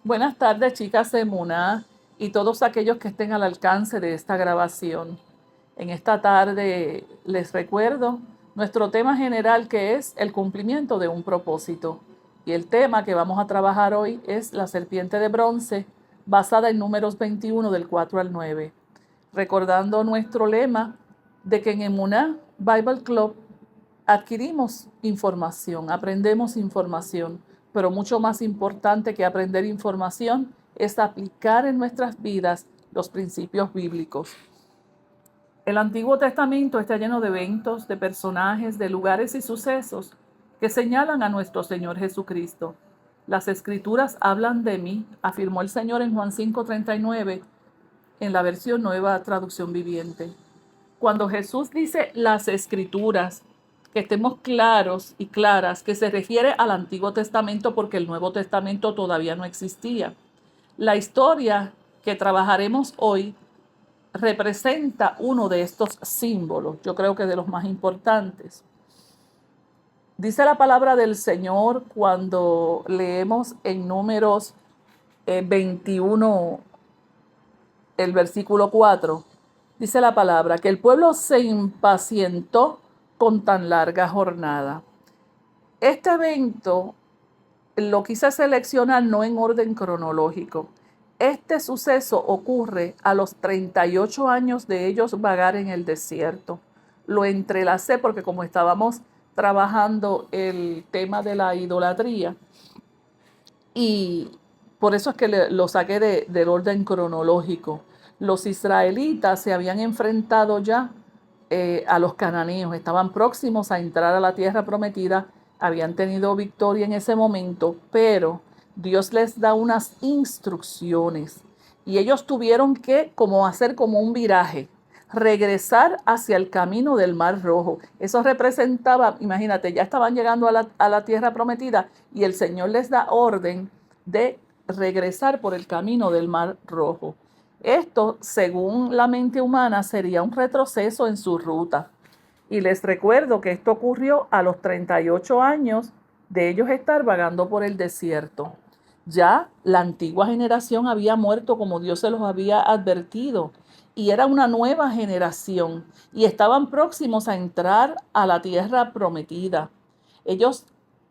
Buenas tardes, chicas de Muná y todos aquellos que estén al alcance de esta grabación. En esta tarde les recuerdo nuestro tema general, que es el cumplimiento de un propósito. Y el tema que vamos a trabajar hoy es la serpiente de bronce, basada en Números 21 del 4 al 9. Recordando nuestro lema de que en Emuná Bible Club adquirimos información, aprendemos información, pero mucho más importante que aprender información es aplicar en nuestras vidas los principios bíblicos. El Antiguo Testamento está lleno de eventos, de personajes, de lugares y sucesos que señalan a nuestro Señor Jesucristo. Las Escrituras hablan de mí, afirmó el Señor en Juan 5:39, en la versión Nueva Traducción Viviente. Cuando Jesús dice las Escrituras, que estemos claros y claras que se refiere al Antiguo Testamento, porque el Nuevo Testamento todavía no existía. La historia que trabajaremos hoy representa uno de estos símbolos, yo creo que de los más importantes. Dice la palabra del Señor cuando leemos en Números 21, el versículo 4. Dice la palabra que el pueblo se impacientó con tan larga jornada. Este evento lo quise seleccionar no en orden cronológico. Este suceso ocurre a los 38 años de ellos vagar en el desierto. Lo entrelacé porque como estábamos trabajando el tema de la idolatría, y por eso es que lo saqué del orden cronológico. Los israelitas se habían enfrentado ya a los cananeos, estaban próximos a entrar a la tierra prometida, habían tenido victoria en ese momento, pero Dios les da unas instrucciones y ellos tuvieron que hacer como un viraje, regresar hacia el camino del Mar Rojo. Eso representaba, imagínate, ya estaban llegando a la tierra prometida y el Señor les da orden de regresar por el camino del Mar Rojo. Esto, según la mente humana, sería un retroceso en su ruta. Y les recuerdo que esto ocurrió a los 38 años de ellos estar vagando por el desierto. Ya la antigua generación había muerto como Dios se los había advertido, y era una nueva generación y estaban próximos a entrar a la tierra prometida. Ellos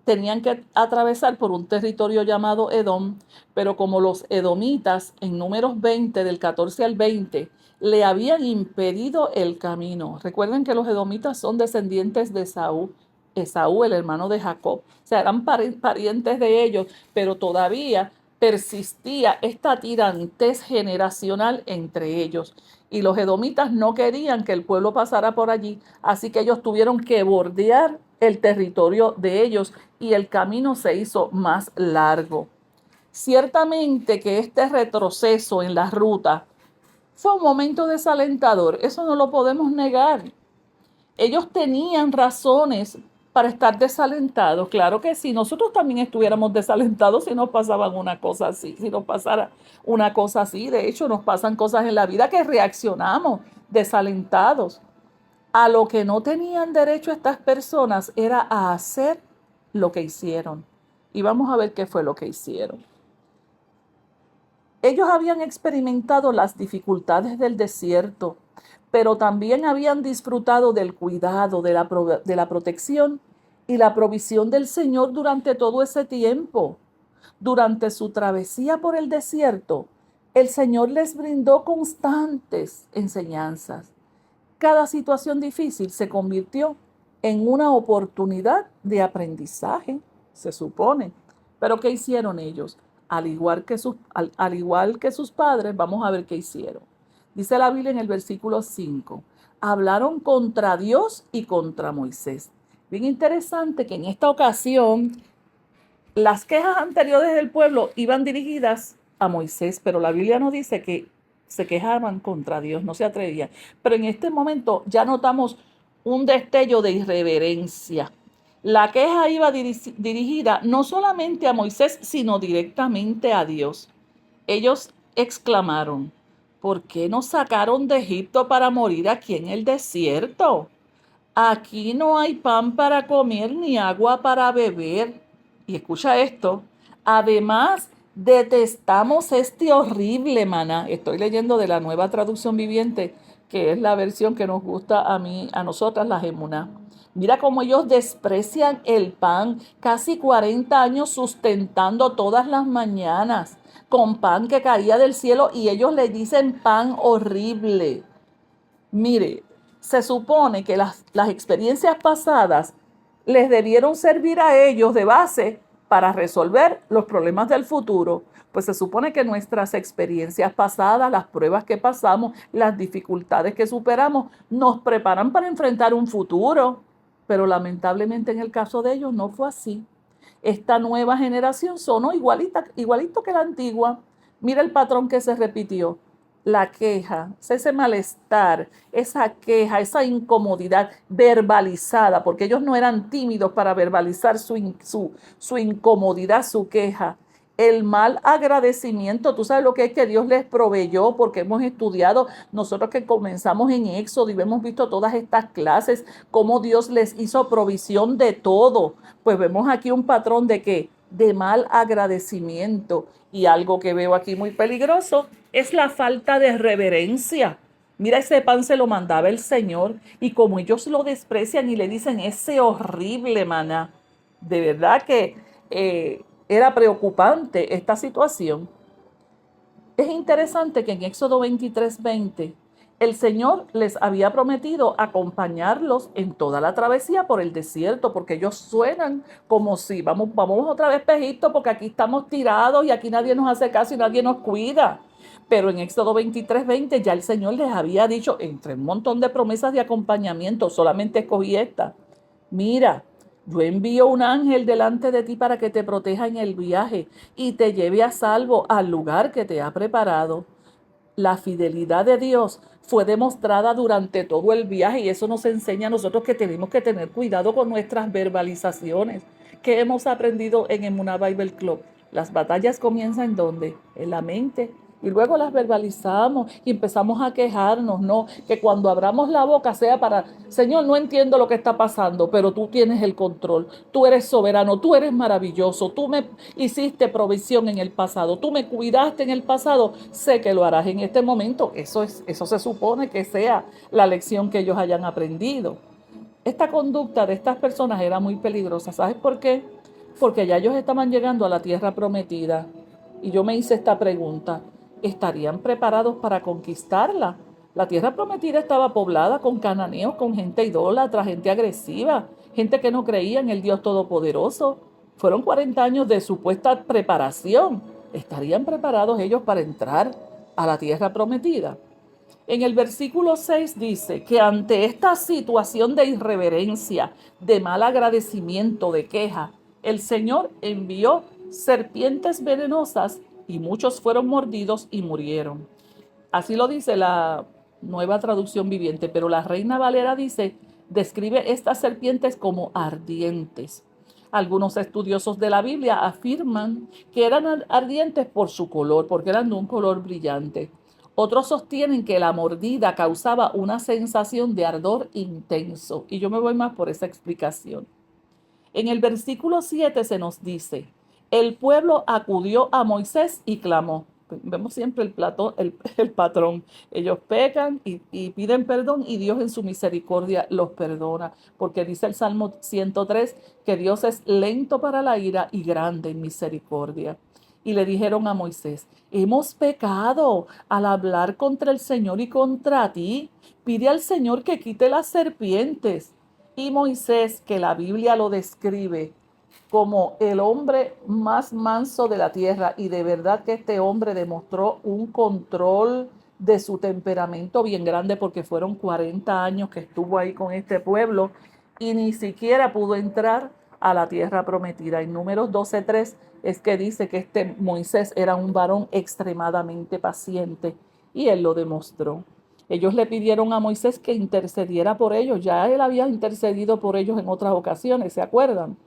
tenían que atravesar por un territorio llamado Edom, pero como los edomitas en Números 20 del 14 al 20 le habían impedido el camino. Recuerden que los edomitas son descendientes de Esaú, el hermano de Jacob. O sea, eran parientes de ellos, pero todavía persistía esta tirantez generacional entre ellos. Y los edomitas no querían que el pueblo pasara por allí, así que ellos tuvieron que bordear el territorio de ellos y el camino se hizo más largo. Ciertamente que este retroceso en la ruta fue un momento desalentador, eso no lo podemos negar. Ellos tenían razones para estar desalentados, claro que sí, nosotros también estuviéramos desalentados si nos pasaban una cosa así, si nos pasara una cosa así. De hecho, nos pasan cosas en la vida que reaccionamos desalentados. A lo que no tenían derecho estas personas era a hacer lo que hicieron. Y vamos a ver qué fue lo que hicieron. Ellos habían experimentado las dificultades del desierto, pero también habían disfrutado del cuidado, de la protección y la provisión del Señor durante todo ese tiempo. Durante su travesía por el desierto, el Señor les brindó constantes enseñanzas. Cada situación difícil se convirtió en una oportunidad de aprendizaje, se supone. Pero ¿qué hicieron ellos? Al igual que sus padres, vamos a ver qué hicieron. Dice la Biblia en el versículo 5, hablaron contra Dios y contra Moisés. Bien interesante que en esta ocasión las quejas anteriores del pueblo iban dirigidas a Moisés, pero la Biblia nos dice que se quejaban contra Dios, no se atrevían. Pero en este momento ya notamos un destello de irreverencia. La queja iba dirigida no solamente a Moisés, sino directamente a Dios. Ellos exclamaron, ¿por qué nos sacaron de Egipto para morir aquí en el desierto? Aquí no hay pan para comer ni agua para beber. Y escucha esto, además Detestamos este horrible maná. Estoy leyendo de la Nueva Traducción Viviente, que es la versión que nos gusta a mí, a nosotras, las emuná. Mira cómo ellos desprecian el pan, casi 40 años sustentando todas las mañanas con pan que caía del cielo y ellos le dicen pan horrible. Mire, se supone que las experiencias pasadas les debieron servir a ellos de base para resolver los problemas del futuro. Pues se supone que nuestras experiencias pasadas, las pruebas que pasamos, las dificultades que superamos, nos preparan para enfrentar un futuro. Pero lamentablemente en el caso de ellos no fue así. Esta nueva generación sonó igualito que la antigua. Mira el patrón que se repitió. La queja, ese malestar, esa queja, esa incomodidad verbalizada, porque ellos no eran tímidos para verbalizar su incomodidad, su queja. El mal agradecimiento, tú sabes lo que es que Dios les proveyó, porque hemos estudiado, nosotros que comenzamos en Éxodo y hemos visto todas estas clases, cómo Dios les hizo provisión de todo. Pues vemos aquí un patrón de qué, de mal agradecimiento. Y algo que veo aquí muy peligroso es la falta de reverencia. Mira, ese pan se lo mandaba el Señor y como ellos lo desprecian y le dicen ese horrible maná, de verdad que era preocupante esta situación. Es interesante que en Éxodo 23:20 el Señor les había prometido acompañarlos en toda la travesía por el desierto, porque ellos suenan como si vamos otra vez para Egipto, porque aquí estamos tirados y aquí nadie nos hace caso y nadie nos cuida. Pero en Éxodo 23:20 ya el Señor les había dicho, entre un montón de promesas de acompañamiento, solamente escogí esta. Mira, yo envío un ángel delante de ti para que te proteja en el viaje y te lleve a salvo al lugar que te ha preparado. La fidelidad de Dios fue demostrada durante todo el viaje y eso nos enseña a nosotros que tenemos que tener cuidado con nuestras verbalizaciones. ¿Qué hemos aprendido en Emunah Bible Club? Las batallas comienzan ¿en dónde? En la mente. Y luego las verbalizamos y empezamos a quejarnos, ¿no? Que cuando abramos la boca sea para, Señor, no entiendo lo que está pasando, pero tú tienes el control, tú eres soberano, tú eres maravilloso, tú me hiciste provisión en el pasado, tú me cuidaste en el pasado, sé que lo harás en este momento. Eso se supone que sea la lección que ellos hayan aprendido. Esta conducta de estas personas era muy peligrosa. ¿Sabes por qué? Porque ya ellos estaban llegando a la tierra prometida. Y yo me hice esta pregunta. ¿Estarían preparados para conquistarla? La tierra prometida estaba poblada con cananeos, con gente idólatra, gente agresiva, gente que no creía en el Dios Todopoderoso. Fueron 40 años de supuesta preparación. ¿Estarían preparados ellos para entrar a la tierra prometida? En el versículo 6 dice que ante esta situación de irreverencia, de mal agradecimiento, de queja, el Señor envió serpientes venenosas y muchos fueron mordidos y murieron. Así lo dice la Nueva Traducción Viviente, pero la Reina Valera describe estas serpientes como ardientes. Algunos estudiosos de la Biblia afirman que eran ardientes por su color, porque eran de un color brillante. Otros sostienen que la mordida causaba una sensación de ardor intenso, y yo me voy más por esa explicación. En el versículo 7 se nos dice, el pueblo acudió a Moisés y clamó. Vemos siempre el patrón. Ellos pecan y piden perdón y Dios en su misericordia los perdona. Porque dice el Salmo 103 que Dios es lento para la ira y grande en misericordia. Y le dijeron a Moisés, hemos pecado al hablar contra el Señor y contra ti. Pide al Señor que quite las serpientes. Y Moisés, que la Biblia lo describe como el hombre más manso de la tierra, y de verdad que este hombre demostró un control de su temperamento bien grande porque fueron 40 años que estuvo ahí con este pueblo y ni siquiera pudo entrar a la tierra prometida. En Números 12:3 es que dice que este Moisés era un varón extremadamente paciente y él lo demostró. Ellos le pidieron a Moisés que intercediera por ellos. Ya él había intercedido por ellos en otras ocasiones, ¿se acuerdan?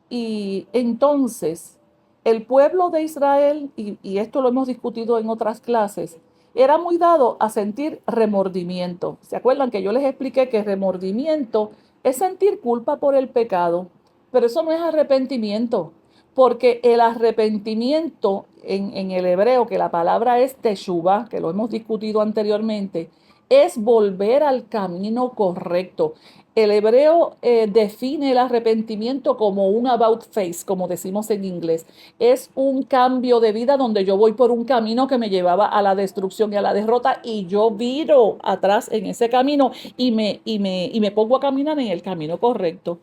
Y entonces el pueblo de Israel, y esto lo hemos discutido en otras clases, era muy dado a sentir remordimiento. ¿Se acuerdan que yo les expliqué que remordimiento es sentir culpa por el pecado? Pero eso no es arrepentimiento, porque el arrepentimiento en el hebreo, que la palabra es teshuvah, que lo hemos discutido anteriormente, es volver al camino correcto. El hebreo define el arrepentimiento como un about face, como decimos en inglés. Es un cambio de vida donde yo voy por un camino que me llevaba a la destrucción y a la derrota y yo viro atrás en ese camino y me pongo a caminar en el camino correcto.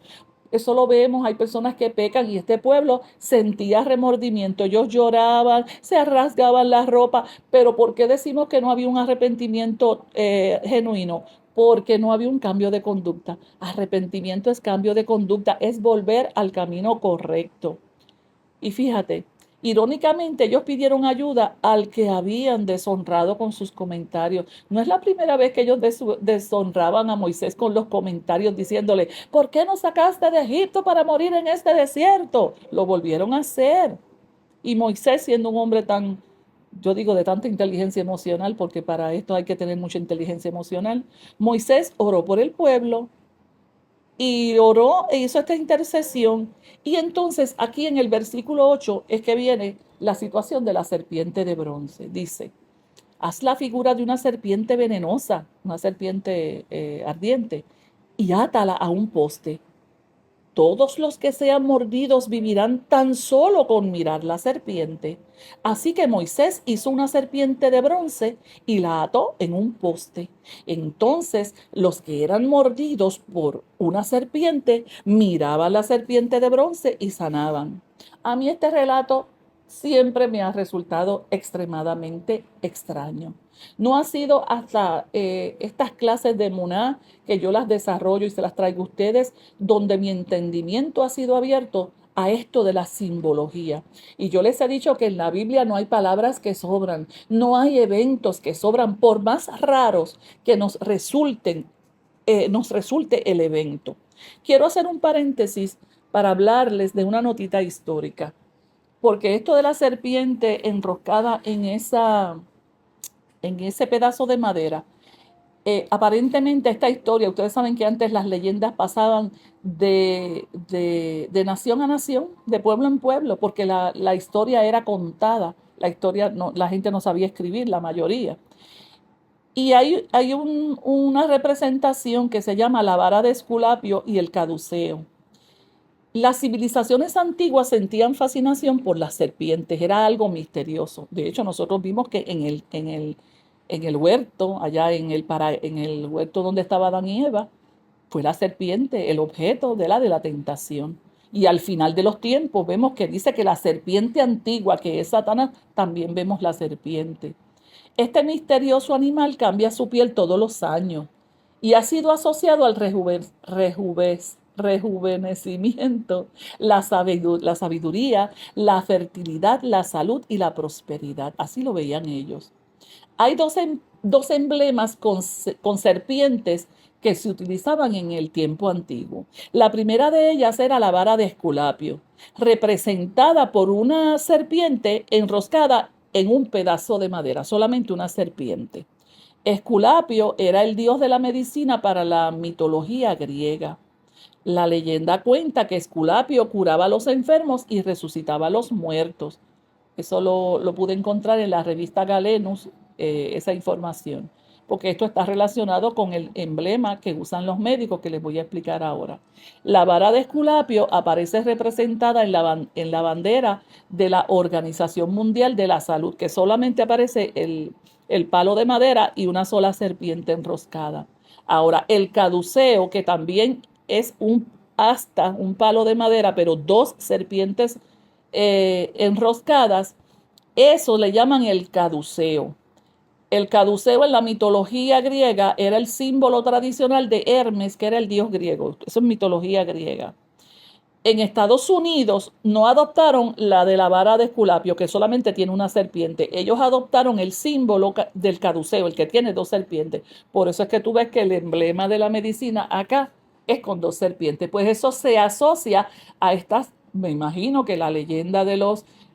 Eso lo vemos, hay personas que pecan y este pueblo sentía remordimiento, ellos lloraban, se rasgaban la ropa, pero ¿por qué decimos que no había un arrepentimiento genuino? Porque no había un cambio de conducta. Arrepentimiento es cambio de conducta, es volver al camino correcto. Y fíjate, irónicamente ellos pidieron ayuda al que habían deshonrado con sus comentarios. No es la primera vez que ellos deshonraban a Moisés con los comentarios diciéndole, ¿por qué nos sacaste de Egipto para morir en este desierto? Lo volvieron a hacer. Y Moisés, siendo un hombre tan, yo digo, de tanta inteligencia emocional, porque para esto hay que tener mucha inteligencia emocional, Moisés oró por el pueblo y oró e hizo esta intercesión. Y entonces aquí en el versículo 8 es que viene la situación de la serpiente de bronce. Dice, haz la figura de una serpiente venenosa, una serpiente ardiente, y átala a un poste. Todos los que sean mordidos vivirán tan solo con mirar la serpiente. Así que Moisés hizo una serpiente de bronce y la ató en un poste. Entonces los que eran mordidos por una serpiente miraban la serpiente de bronce y sanaban. A mí este relato siempre me ha resultado extremadamente extraño. No ha sido hasta estas clases de Muná que yo las desarrollo y se las traigo a ustedes, donde mi entendimiento ha sido abierto a esto de la simbología. Y yo les he dicho que en la Biblia no hay palabras que sobran, no hay eventos que sobran, por más raros que nos resulte el evento. Quiero hacer un paréntesis para hablarles de una notita histórica, porque esto de la serpiente enroscada en ese pedazo de madera, aparentemente esta historia, ustedes saben que antes las leyendas pasaban de nación a nación, de pueblo en pueblo, porque la historia era contada, la historia no, la gente no sabía escribir, la mayoría. Y hay una representación que se llama la vara de Esculapio y el caduceo. Las civilizaciones antiguas sentían fascinación por las serpientes, era algo misterioso. De hecho, nosotros vimos que en el huerto, allá en el huerto donde estaba Adán y Eva, fue la serpiente el objeto de la tentación. Y al final de los tiempos vemos que dice que la serpiente antigua, que es Satanás, también vemos la serpiente. Este misterioso animal cambia su piel todos los años y ha sido asociado al rejuvenecimiento, la sabiduría, la fertilidad, la salud y la prosperidad. Así lo veían ellos. Hay dos emblemas con serpientes que se utilizaban en el tiempo antiguo. La primera de ellas era la vara de Esculapio, representada por una serpiente enroscada en un pedazo de madera, solamente una serpiente. Esculapio era el dios de la medicina para la mitología griega. La leyenda cuenta que Esculapio curaba a los enfermos y resucitaba a los muertos. Eso lo pude encontrar en la revista Galenus, esa información, porque esto está relacionado con el emblema que usan los médicos que les voy a explicar ahora. La vara de Esculapio aparece representada en la bandera de la Organización Mundial de la Salud, que solamente aparece el palo de madera y una sola serpiente enroscada. Ahora, el caduceo, que también es un palo de madera, pero dos serpientes enroscadas, eso le llaman el caduceo. El caduceo en la mitología griega era el símbolo tradicional de Hermes, que era el dios griego. Eso es mitología griega. En Estados Unidos no adoptaron la de la vara de Esculapio, que solamente tiene una serpiente. Ellos adoptaron el símbolo del caduceo, el que tiene dos serpientes. Por eso es que tú ves que el emblema de la medicina acá es con dos serpientes. Pues eso se asocia a estas, me imagino que la leyenda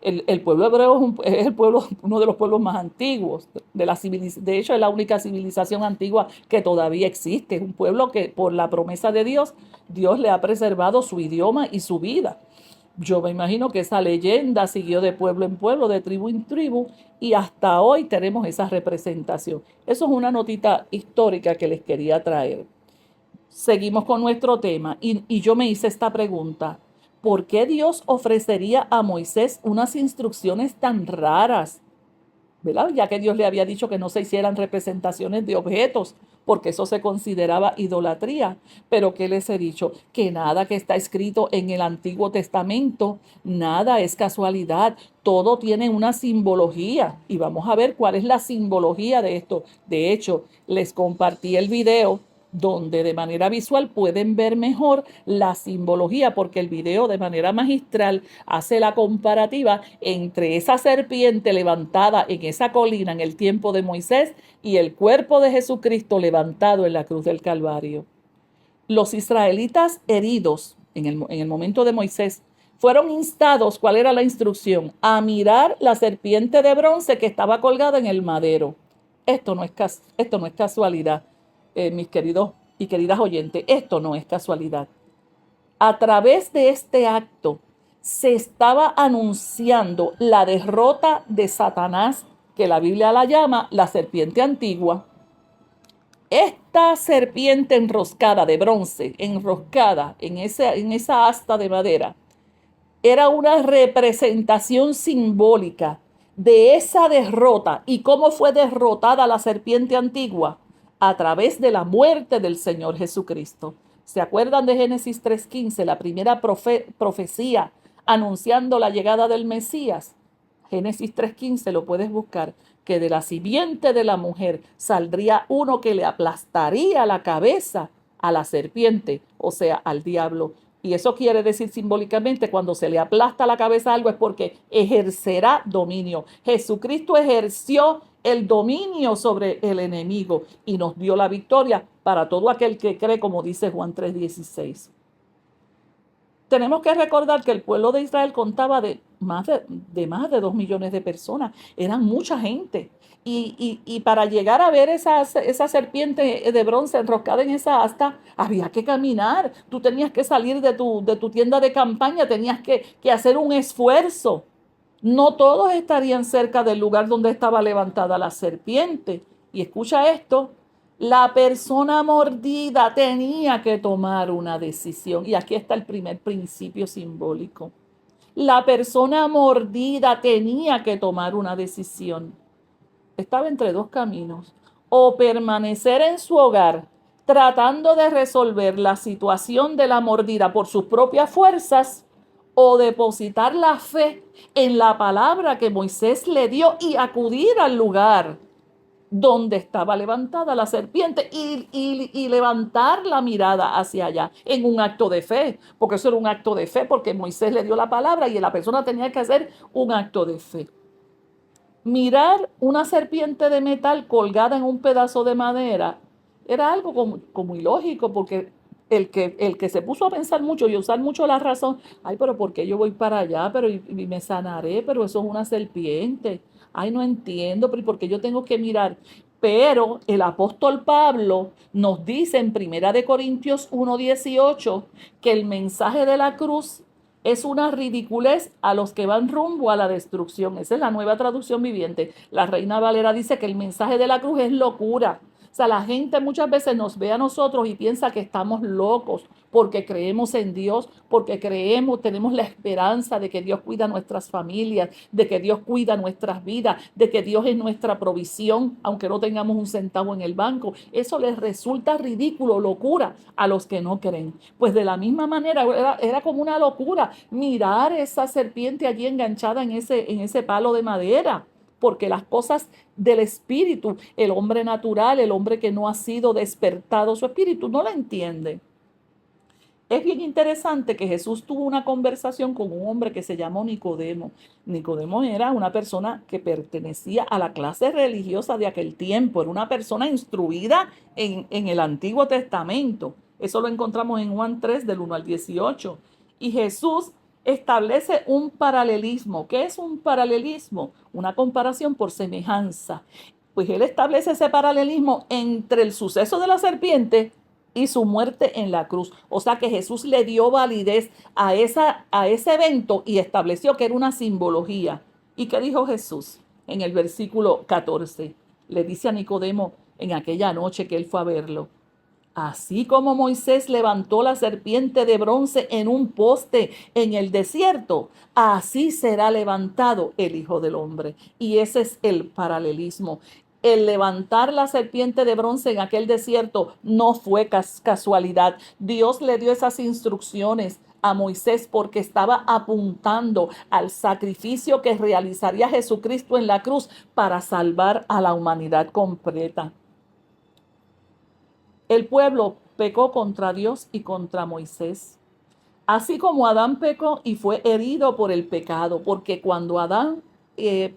el pueblo hebreo es el pueblo, uno de los pueblos más antiguos de hecho es la única civilización antigua que todavía existe. Es un pueblo que por la promesa de Dios, Dios le ha preservado su idioma y su vida. Yo me imagino que esa leyenda siguió de pueblo en pueblo, de tribu en tribu, y hasta hoy tenemos esa representación. Eso es una notita histórica que les quería traer. Seguimos con nuestro tema y yo me hice esta pregunta. ¿Por qué Dios ofrecería a Moisés unas instrucciones tan raras? ¿Verdad? Ya que Dios le había dicho que no se hicieran representaciones de objetos, porque eso se consideraba idolatría. Pero ¿qué les he dicho? Que nada que está escrito en el Antiguo Testamento, nada es casualidad, todo tiene una simbología. Y vamos a ver cuál es la simbología de esto. De hecho, les compartí el video donde de manera visual pueden ver mejor la simbología, porque el video de manera magistral hace la comparativa entre esa serpiente levantada en esa colina en el tiempo de Moisés y el cuerpo de Jesucristo levantado en la cruz del Calvario. Los israelitas heridos en el momento de Moisés fueron instados, ¿cuál era la instrucción? A mirar la serpiente de bronce que estaba colgada en el madero. Esto no es casualidad, mis queridos y queridas oyentes, esto no es casualidad. A través de este acto se estaba anunciando la derrota de Satanás, que la Biblia la llama la serpiente antigua. Esta serpiente enroscada de bronce, enroscada en esa asta de madera, era una representación simbólica de esa derrota y cómo fue derrotada la serpiente antigua a través de la muerte del Señor Jesucristo. ¿Se acuerdan de Génesis 3:15, la primera profecía anunciando la llegada del Mesías? Génesis 3:15 lo puedes buscar, que de la simiente de la mujer saldría uno que le aplastaría la cabeza a la serpiente, o sea, al diablo. Y eso quiere decir simbólicamente, cuando se le aplasta la cabeza a algo es porque ejercerá dominio. Jesucristo ejerció el dominio sobre el enemigo y nos dio la victoria para todo aquel que cree, como dice Juan 3:16. Tenemos que recordar que el pueblo de Israel contaba de más de 2 millones de personas. Eran mucha gente. Y para llegar a ver esa serpiente de bronce enroscada en esa asta, había que caminar. Tú tenías que salir de tu tienda de campaña, tenías que hacer un esfuerzo. No todos estarían cerca del lugar donde estaba levantada la serpiente. Y escucha esto, la persona mordida tenía que tomar una decisión. Y aquí está el primer principio simbólico. La persona mordida tenía que tomar una decisión. Estaba entre dos caminos. O permanecer en su hogar tratando de resolver la situación de la mordida por sus propias fuerzas, o depositar la fe en la palabra que Moisés le dio y acudir al lugar donde estaba levantada la serpiente y levantar la mirada hacia allá en un acto de fe, porque eso era un acto de fe, porque Moisés le dio la palabra y la persona tenía que hacer un acto de fe. Mirar una serpiente de metal colgada en un pedazo de madera era algo como ilógico, porque el que se puso a pensar mucho y a usar mucho la razón, ay, pero ¿por qué yo voy para allá? Pero y me sanaré, pero eso es una serpiente. Ay, no entiendo, pero ¿por qué yo tengo que mirar? Pero el apóstol Pablo nos dice en Primera de Corintios 1:18 que el mensaje de la cruz es una ridiculez a los que van rumbo a la destrucción. Esa es la Nueva Traducción Viviente. La Reina Valera dice que el mensaje de la cruz es locura. O sea, la gente muchas veces nos ve a nosotros y piensa que estamos locos porque creemos en Dios, porque tenemos la esperanza de que Dios cuida nuestras familias, de que Dios cuida nuestras vidas, de que Dios es nuestra provisión, aunque no tengamos un centavo en el banco. Eso les resulta ridículo, locura a los que no creen. Pues de la misma manera era como una locura mirar esa serpiente allí enganchada en ese palo de madera, porque las cosas del espíritu, el hombre natural, el hombre que no ha sido despertado su espíritu, no la entiende. Es bien interesante que Jesús tuvo una conversación con un hombre que se llamó Nicodemo. Nicodemo era una persona que pertenecía a la clase religiosa de aquel tiempo, era una persona instruida en el Antiguo Testamento. Eso lo encontramos en Juan 3, del 1 al 18. Y Jesús establece un paralelismo. ¿Qué es un paralelismo? Una comparación por semejanza. Pues él establece ese paralelismo entre el suceso de la serpiente y su muerte en la cruz. O sea que Jesús le dio validez a ese evento y estableció que era una simbología. ¿Y qué dijo Jesús en el versículo 14? Le dice a Nicodemo en aquella noche que él fue a verlo: así como Moisés levantó la serpiente de bronce en un poste en el desierto, así será levantado el Hijo del Hombre. Y ese es el paralelismo. El levantar la serpiente de bronce en aquel desierto no fue casualidad. Dios le dio esas instrucciones a Moisés porque estaba apuntando al sacrificio que realizaría Jesucristo en la cruz para salvar a la humanidad completa. El pueblo pecó contra Dios y contra Moisés. Así como Adán pecó y fue herido por el pecado, porque cuando Adán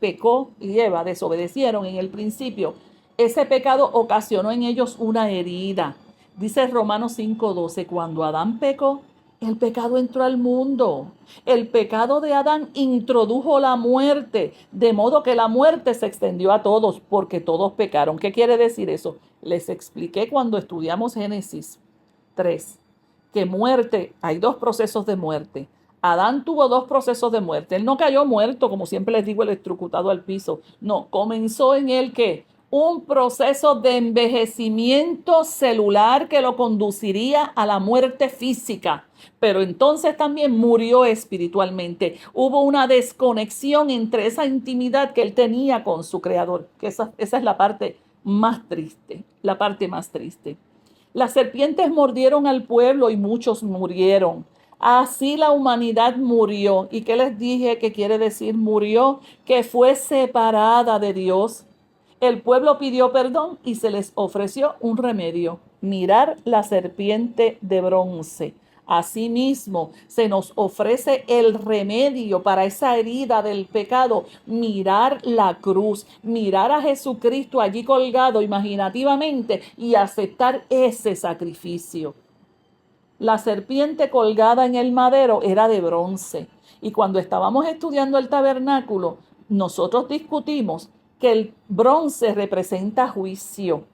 pecó y Eva desobedecieron en el principio, ese pecado ocasionó en ellos una herida. Dice Romanos 5:12, cuando Adán pecó, el pecado entró al mundo. El pecado de Adán introdujo la muerte, de modo que la muerte se extendió a todos, porque todos pecaron. ¿Qué quiere decir eso? Les expliqué cuando estudiamos Génesis 3 que muerte, hay dos procesos de muerte. Adán tuvo dos procesos de muerte. Él no cayó muerto, como siempre les digo, electrocutado al piso. No, comenzó en él que un proceso de envejecimiento celular que lo conduciría a la muerte física. Pero entonces también murió espiritualmente. Hubo una desconexión entre esa intimidad que él tenía con su creador, que esa es la parte más triste, la parte más triste. Las serpientes mordieron al pueblo y muchos murieron. Así la humanidad murió. ¿Y qué les dije que quiere decir murió? Que fue separada de Dios. El pueblo pidió perdón y se les ofreció un remedio: mirar la serpiente de bronce. Asimismo, se nos ofrece el remedio para esa herida del pecado: mirar la cruz, mirar a Jesucristo allí colgado imaginativamente y aceptar ese sacrificio. La serpiente colgada en el madero era de bronce. Y cuando estábamos estudiando el tabernáculo, nosotros discutimos que el bronce representa juicio.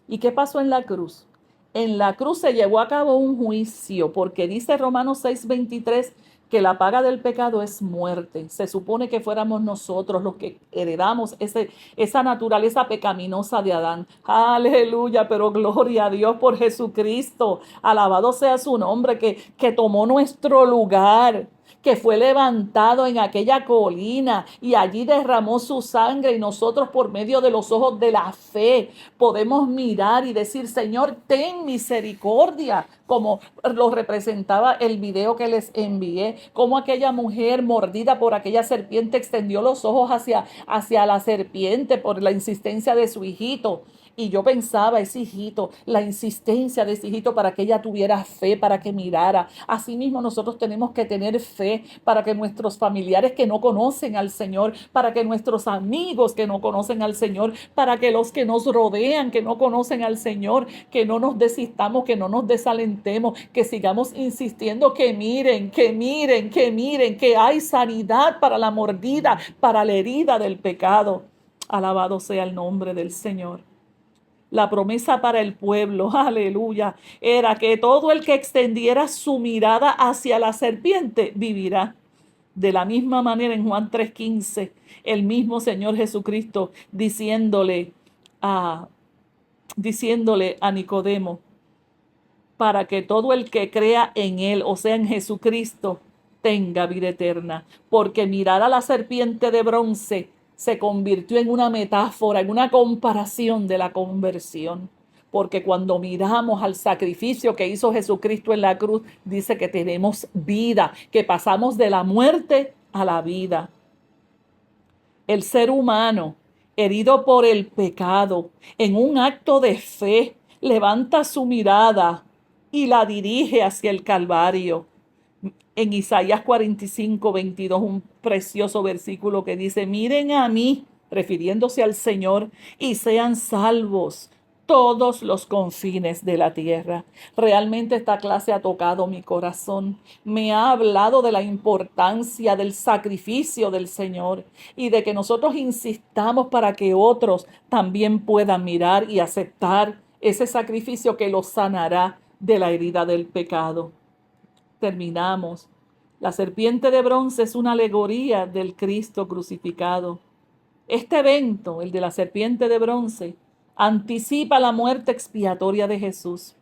¿Y qué pasó en la cruz? En la cruz se llevó a cabo un juicio, porque dice Romanos 6:23 que la paga del pecado es muerte. Se supone que fuéramos nosotros los que heredamos esa naturaleza pecaminosa de Adán. Aleluya, pero gloria a Dios por Jesucristo. Alabado sea su nombre, que tomó nuestro lugar, que fue levantado en aquella colina y allí derramó su sangre, y nosotros por medio de los ojos de la fe podemos mirar y decir: Señor, ten misericordia, como lo representaba el video que les envié, como aquella mujer mordida por aquella serpiente extendió los ojos hacia la serpiente por la insistencia de su hijito. Y yo pensaba, ese hijito, la insistencia de ese hijito para que ella tuviera fe, para que mirara. Asimismo, nosotros tenemos que tener fe para que nuestros familiares que no conocen al Señor, para que nuestros amigos que no conocen al Señor, para que los que nos rodean, que no conocen al Señor, que no nos desistamos, que no nos desalentemos, que sigamos insistiendo, que miren, que miren, que miren, que hay sanidad para la mordida, para la herida del pecado. Alabado sea el nombre del Señor. La promesa para el pueblo, aleluya, era que todo el que extendiera su mirada hacia la serpiente vivirá. De la misma manera, en Juan 3:15, el mismo Señor Jesucristo a, diciéndole a Nicodemo, para que todo el que crea en él, o sea, en Jesucristo, tenga vida eterna. Porque mirar a la serpiente de bronce se convirtió en una metáfora, en una comparación de la conversión. Porque cuando miramos al sacrificio que hizo Jesucristo en la cruz, dice que tenemos vida, que pasamos de la muerte a la vida. El ser humano, herido por el pecado, en un acto de fe, levanta su mirada y la dirige hacia el Calvario. En Isaías 45:22, un precioso versículo que dice: miren a mí, refiriéndose al Señor, y sean salvos todos los confines de la tierra. Realmente esta clase ha tocado mi corazón. Me ha hablado de la importancia del sacrificio del Señor y de que nosotros insistamos para que otros también puedan mirar y aceptar ese sacrificio que los sanará de la herida del pecado. Terminamos. La serpiente de bronce es una alegoría del Cristo crucificado. Este evento, el de la serpiente de bronce, anticipa la muerte expiatoria de Jesús.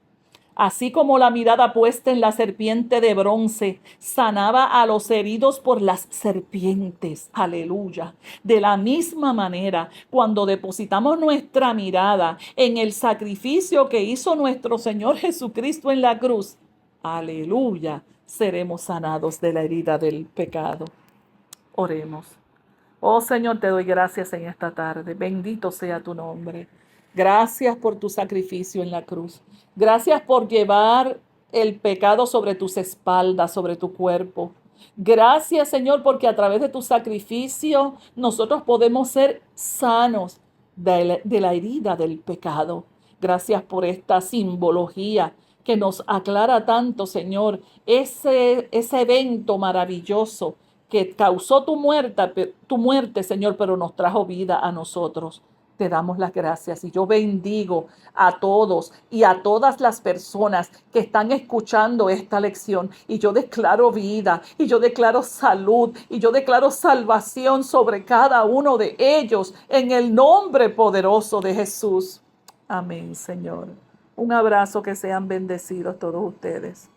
Así como la mirada puesta en la serpiente de bronce sanaba a los heridos por las serpientes. Aleluya. De la misma manera, cuando depositamos nuestra mirada en el sacrificio que hizo nuestro Señor Jesucristo en la cruz, aleluya, seremos sanados de la herida del pecado. Oremos. Oh Señor, te doy gracias en esta tarde. Bendito sea tu nombre. Gracias por tu sacrificio en la cruz. Gracias por llevar el pecado sobre tus espaldas, sobre tu cuerpo. Gracias, Señor, porque a través de tu sacrificio nosotros podemos ser sanos de la herida del pecado. Gracias por esta simbología que nos aclara tanto, Señor, ese evento maravilloso que causó tu muerte, Señor, pero nos trajo vida a nosotros. Te damos las gracias y yo bendigo a todos y a todas las personas que están escuchando esta lección, y yo declaro vida y yo declaro salud y yo declaro salvación sobre cada uno de ellos en el nombre poderoso de Jesús. Amén, Señor. Un abrazo, que sean bendecidos todos ustedes.